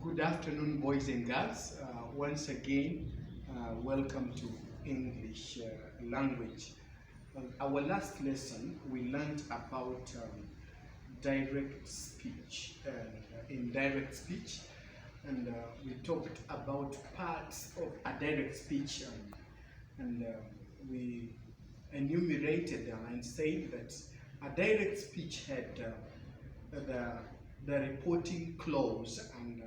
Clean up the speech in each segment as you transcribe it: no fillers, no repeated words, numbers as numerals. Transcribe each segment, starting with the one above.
Good afternoon, boys and girls. Once again, welcome to English language. Our last lesson, we learned about direct speech and indirect speech, and we talked about parts of a direct speech, and we enumerated them and said that a direct speech had the reporting clause and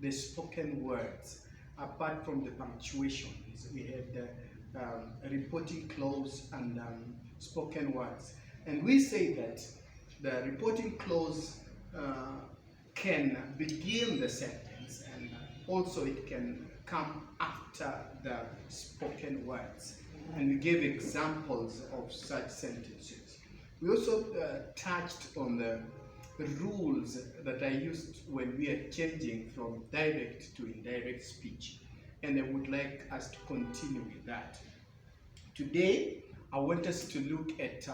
the spoken words. Apart from the punctuations, we had the reporting clause and spoken words. And we say that the reporting clause can begin the sentence, and also it can come after the spoken words. And we gave examples of such sentences. We also touched on the rules that are used when we are changing from direct to indirect speech, and I would like us to continue with that. Today, I want us to look at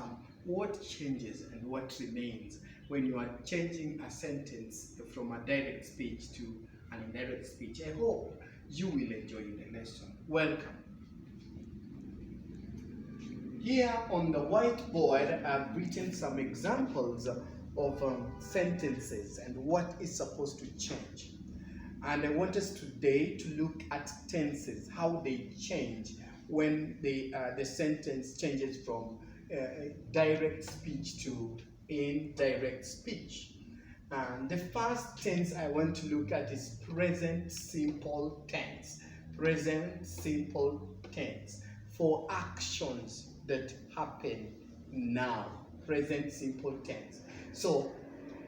what changes and what remains when you are changing a sentence from a direct speech to an indirect speech. I hope you will enjoy the lesson. Welcome. Here on the whiteboard, I've written some examples of sentences and what is supposed to change. And I want us today to look at tenses, how they change when the sentence changes from direct speech to indirect speech. And the first tense I want to look at is present simple tense. Present simple tense for actions that happen now. Present simple tense. So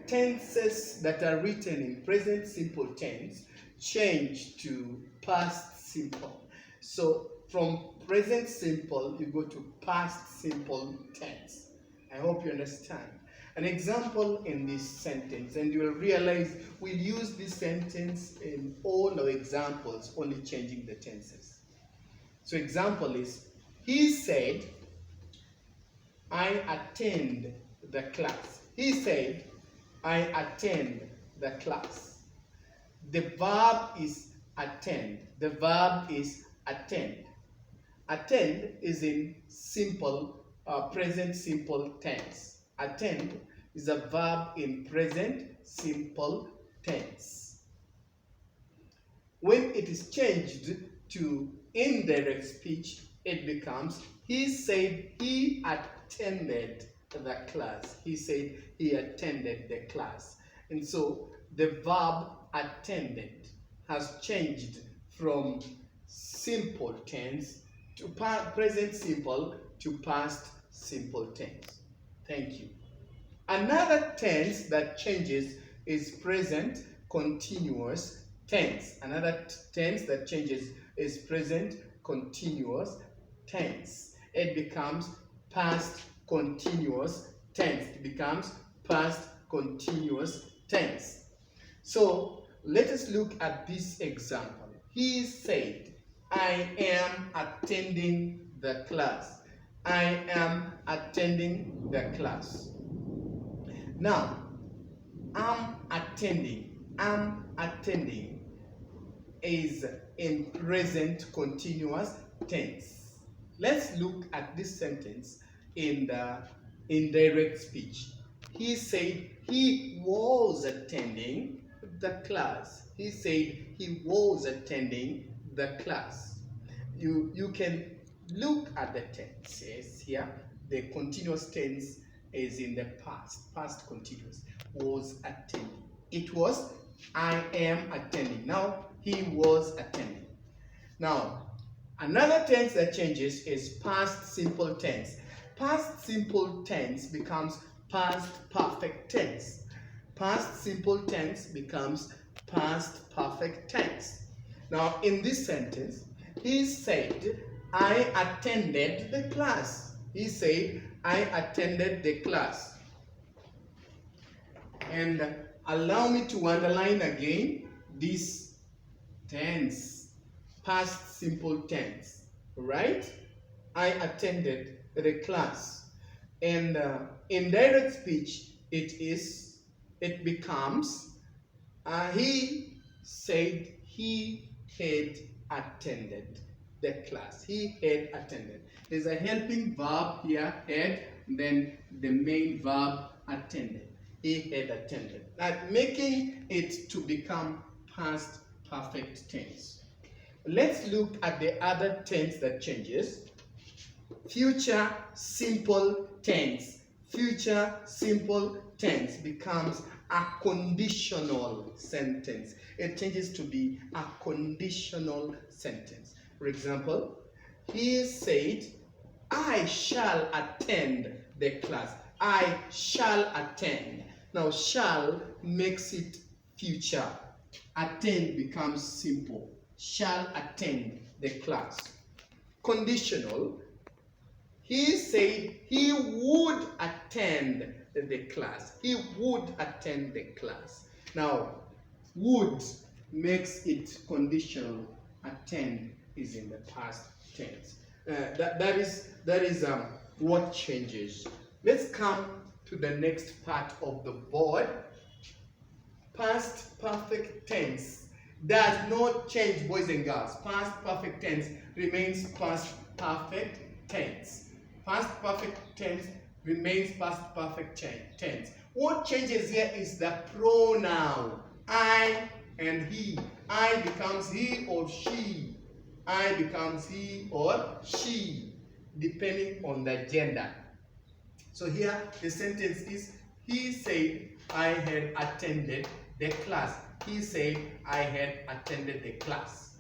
tenses that are written in present simple tense change to past simple. So from present simple you go to past simple tense. I hope you understand. An example in this sentence, and you will realize we'll use this sentence in all our examples, only changing the tenses. So example is, he said, I attend the class. He said, I attend the class. The verb is attend. The verb is attend. Attend is in simple, present simple tense. Attend is a verb in present simple tense. When it is changed to indirect speech, it becomes, he said he attended the class. He said he attended the class. And so the verb attended has changed from simple tense to present simple to past simple tense. Thank you. Another tense that changes is present continuous tense. Another tense that changes is present continuous tense. It becomes past continuous tense. It becomes past continuous tense. So let us look at this example. He said, I am attending the class. I am attending the class. Now, I'm attending is in present continuous tense. Let's look at this sentence in the indirect speech. He said he was attending the class. He said he was attending the class. You can look at the tenses here. The continuous tense is in the past continuous. Was attending. It was I am attending. Now he was attending. Now another tense that changes is past simple tense. Past simple tense becomes past perfect tense. Past simple tense becomes past perfect tense. Now in this sentence, he said, I attended the class. He said, I attended the class. And allow me to underline again this tense, past simple tense, right? I attended the class. And in direct speech, it becomes he said he had attended the class. He had attended. There's a helping verb here, had, then the main verb attended. He had attended. Now, making it to become past perfect tense. Let's look at the other tense that changes. Future simple tense. Future simple tense becomes a conditional sentence. It changes to be a conditional sentence. For example, he said, I shall attend the class. I shall attend. Now, shall makes it future. Attend becomes simple. Shall attend the class. Conditional. He said he would attend the class. He would attend the class. Now, would makes it conditional. Attend is in the past tense. That is what changes. Let's come to the next part of the board. Past perfect tense does not change, boys and girls. Past perfect tense remains past perfect tense. Past perfect tense remains past perfect tense. What changes here is the pronoun I and he. I becomes he or she. I becomes he or she, depending on the gender. So here the sentence is, he said I had attended the class. He said I had attended the class.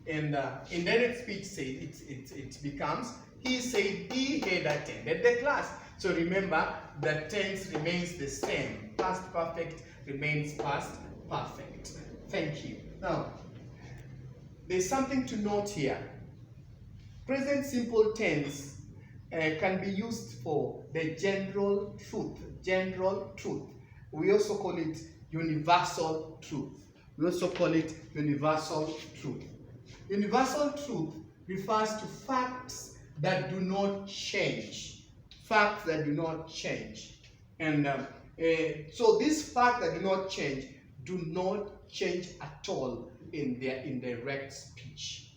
And indirect speech says it becomes, he said he had attended the class. So remember, the tense remains the same. Past perfect remains past perfect. Thank you. Now, there's something to note here. Present simple tense can be used for the general truth. General truth. We also call it universal truth. We also call it universal truth. Universal truth refers to facts that do not change. Facts that do not change. And so these facts that do not change at all in their indirect speech.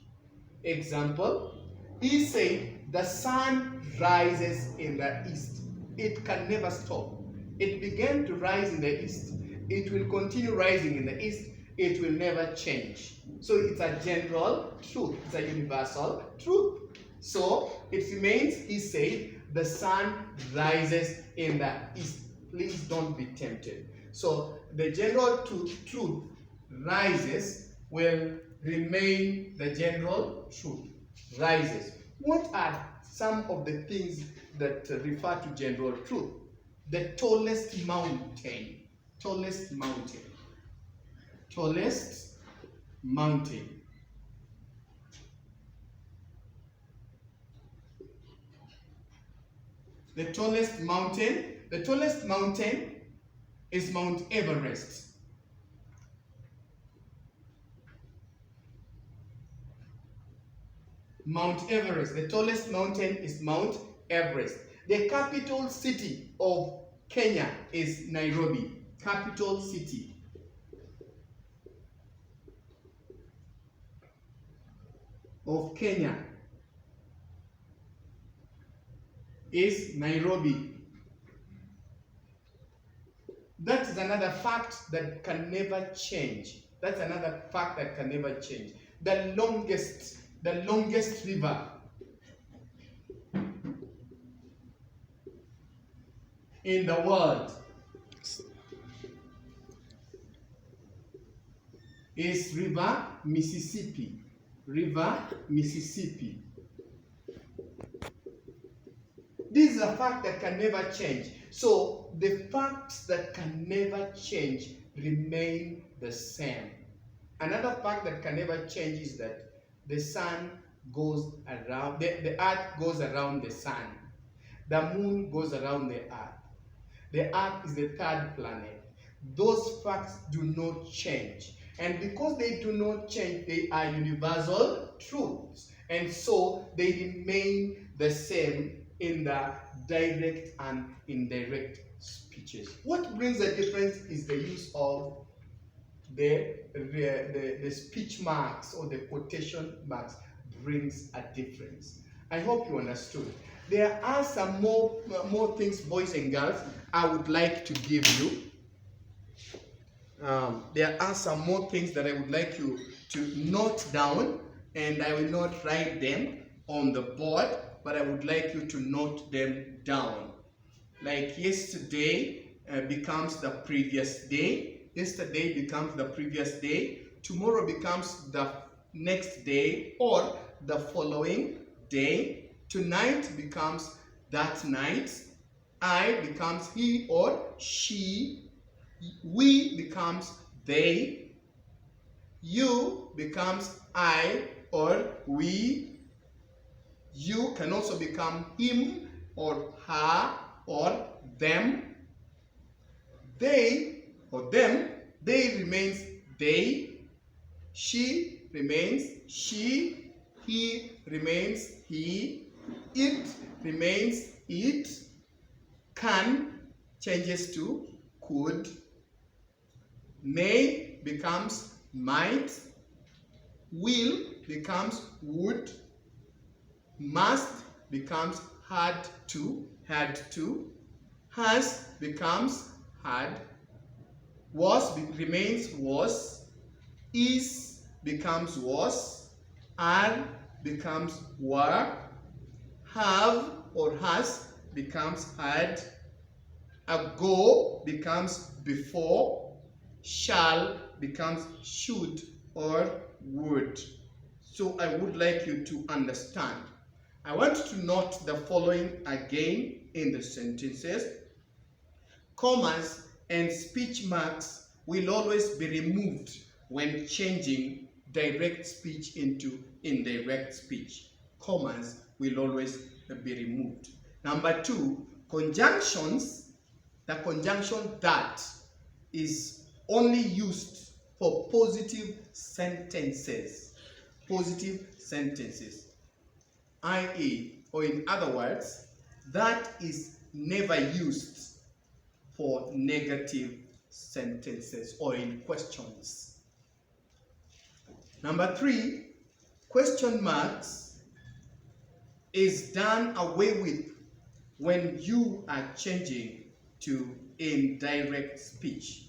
Example, he said, the sun rises in the east. It can never stop. It began to rise in the east. It will continue rising in the east. It will never change. So it's a general truth. It's a universal truth. So it remains, he said, the sun rises in the east. Please don't be tempted. So the general truth rises will remain the general truth. Rises. What are some of the things that refer to general truth? The tallest mountain. Tallest mountain. Tallest mountain. The tallest mountain. The tallest mountain is Mount Everest. Mount Everest. The tallest mountain is Mount Everest. The capital city of Kenya is Nairobi. Capital city. Of Kenya is Nairobi. That is another fact that can never change. That's another fact that can never change. The longest river in the world is River Mississippi. River Mississippi. This is a fact that can never change. So the facts that can never change remain the same. Another fact that can never change is that the sun goes around, the earth goes around the sun. The moon goes around the earth. The earth is the third planet. Those facts do not change. And because they do not change, they are universal truths. And so they remain the same in the direct and indirect speeches. What brings the difference is the use of the speech marks or the quotation marks brings a difference. I hope you understood. There are some more things, boys and girls, I would like to give you. There are some more things that I would like you to note down, and I will not write them on the board, but I would like you to note them down. Like yesterday becomes the previous day, yesterday becomes the previous day, tomorrow becomes the next day or the following day, tonight becomes that night, I becomes he or she, we becomes they, you becomes I or we, you can also become him or her or them, they or them, they remains they, she remains she, he remains he, it remains it, can changes to could, may becomes might, will becomes would, must becomes had to, has becomes had, remains was, is becomes was, are becomes were, have or has becomes had, ago becomes before, shall becomes should or would. So I would like you to understand. I want you to note the following again in the sentences. Commas and speech marks will always be removed when changing direct speech into indirect speech. Commas will always be removed. Number two, conjunctions. The conjunction that is only used for positive sentences. Positive sentences. I.e., or in other words, that is never used for negative sentences or in questions. Number three, question marks is done away with when you are changing to indirect speech.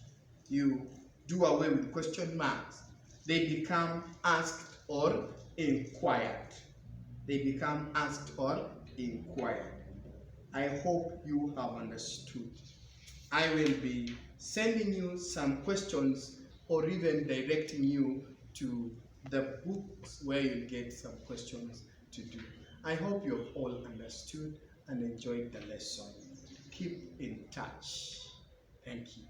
You do away with question marks. They become asked or inquired. They become asked or inquired. I hope you have understood. I will be sending you some questions or even directing you to the books where you get some questions to do. I hope you have all understood and enjoyed the lesson. Keep in touch. Thank you.